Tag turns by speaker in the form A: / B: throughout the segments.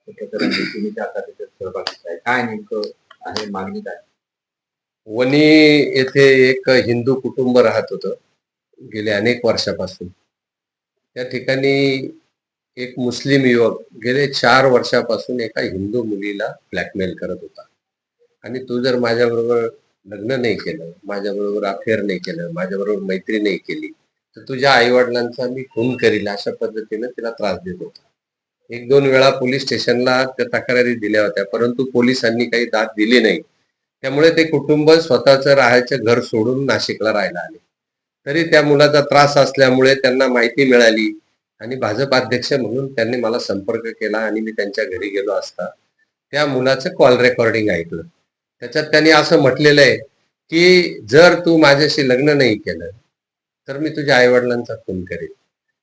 A: तुम्ही आता त्याच्यात सहभागी आहे, काय नेमकं आहे, मागणी काय?
B: वणी येथे एक हिंदू कुटुंब राहत होतं गेल्या अनेक वर्षापासून. त्या ठिकाणी एक मुस्लिम युवक गेले 4 वर्षापासून एका हिंदू मुलीला ब्लॅकमेल करत होता. आणि तू जर माझ्याबरोबर लग्न नाही केलं, माझ्याबरोबर अफेअर नाही केलं, माझ्याबरोबर मैत्री नाही केली, तर तुझ्या आईवडिलांचा मी खून करील, अशा पद्धतीने तिला त्रास देत होता. 1-2 वेळा पोलीस स्टेशनला त्या तक्रारी दिल्या होत्या, परंतु पोलिसांनी काही दाद दिली नाही. त्यामुळे ते कुटुंब स्वतःचं राहायचं घर सोडून नाशिकला राहायला आले. तरी त्या मुलाचा त्रास असल्यामुळे त्यांना माहिती मिळाली आणि भाजप अध्यक्ष म्हणून त्यांनी मला संपर्क केला आणि मी त्यांच्या घरी गेलो असता त्या मुलाचं कॉल रेकॉर्डिंग ऐकलं. त्याच्यात त्यांनी असं म्हटलेलं आहे की जर तू माझ्याशी लग्न नाही केलं तर मी तुझ्या आईवडिलांचा खून करेन.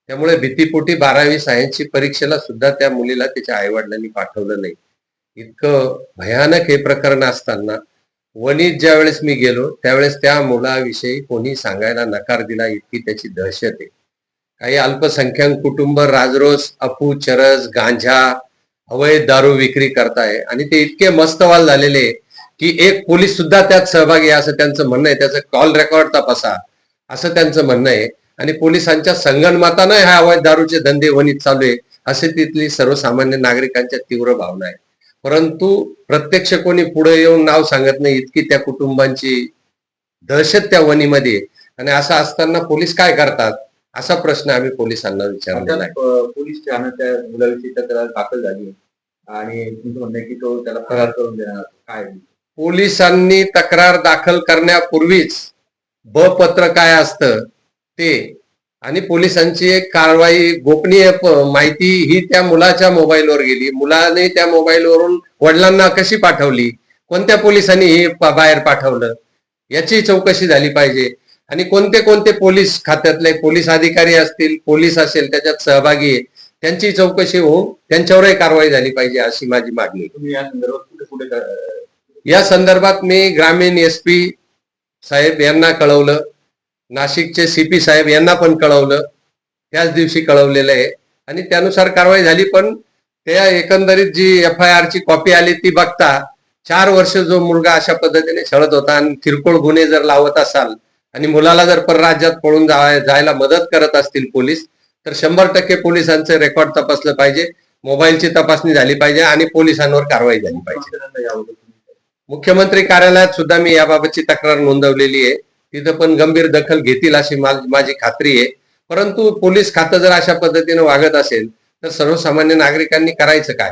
B: त्यामुळे भीतीपोटी 12वी सायन्सची परीक्षेला सुद्धा त्या मुलीला तिच्या आईवडिलांनी पाठवलं नाही. इतकं भयानक हे प्रकरण असताना वणीत ज्या वेळेस मी गेलो त्यावेळेस त्या मुलाविषयी कोणी सांगायला नकार दिला, इतकी त्याची दहशत आहे. काही अल्पसंख्याक कुटुंब राजरोस अफू चरस गांजा अवैध दारू विक्री करताय आणि ते इतके मस्तवाल झालेले की एक पोलीस सुद्धा त्यात सहभागी आहे असं त्यांचं म्हणणं आहे. त्याचं कॉल रेकॉर्ड तपासा असं त्यांचं म्हणणं आहे. आणि पोलिसांच्या संगनमतानं ह्या अवैध दारूचे धंदे वणीत चालू आहे असे तिथली सर्वसामान्य नागरिकांच्या तीव्र भावना आहे. परंतु प्रत्यक्ष कोणी पुढे येऊन नाव सांगत नाही, इतकी त्या कुटुंबांची दहशत त्या वणीमध्ये. आणि असं असताना पोलीस काय करतात असा प्रश्न आम्ही पोलिसांना विचारलेला आहे.
A: पोलीस ठाण्यात त्या मुलाविषयी तक्रार दाखल झाली आणि तुमचं म्हणणं आहे की तो त्याला फरार करून देणार, काय?
B: पोलिसांनी तक्रार दाखल करण्यापूर्वीच ब पत्र काय असतं ते आणि पोलिसांची एक कारवाई गोपनीय माहिती ही त्या मुलाच्या मोबाईलवर गेली. मुलाने त्या मोबाईलवरून वडिलांना कशी पाठवली, कोणत्या पोलिसांनी हे बाहेर पाठवलं याची चौकशी झाली पाहिजे. आणि कोणते कोणते पोलीस खात्यातले पोलीस अधिकारी असतील, पोलीस असेल त्याच्यात सहभागी आहे, त्यांची चौकशी होऊन त्यांच्यावरही कारवाई झाली पाहिजे अशी माझी मागणी.
A: तुम्ही या संदर्भात कुठे कुठे
B: या संदर्भात मी ग्रामीण SP साहेब यांना कळवलं, नाशिकचे CP साहेब यांना पण कळवलं, त्याच दिवशी कळवलेलं आहे आणि त्यानुसार कारवाई झाली. पण त्या एकंदरीत जी FIR ची कॉपी आली ती बघता 4 वर्ष जो मुलगा अशा पद्धतीने छळत होता आणि किरकोळ गुन्हे जर लावत असाल आणि मुलाला जर परराज्यात पळून जायला मदत करत असतील पोलीस, तर 100% पोलिसांचं रेकॉर्ड तपासलं पाहिजे, मोबाईलची तपासणी झाली पाहिजे आणि पोलिसांवर कारवाई झाली पाहिजे. मुख्यमंत्री कार्यालयात सुद्धा मी याबाबतची तक्रार नोंदवलेली आहे, तिथं पण गंभीर दखल घेतील अशी माझी खात्री आहे. परंतु पोलीस खातं जर अशा पद्धतीने वागत असेल तर सर्वसामान्य नागरिकांनी करायचं काय?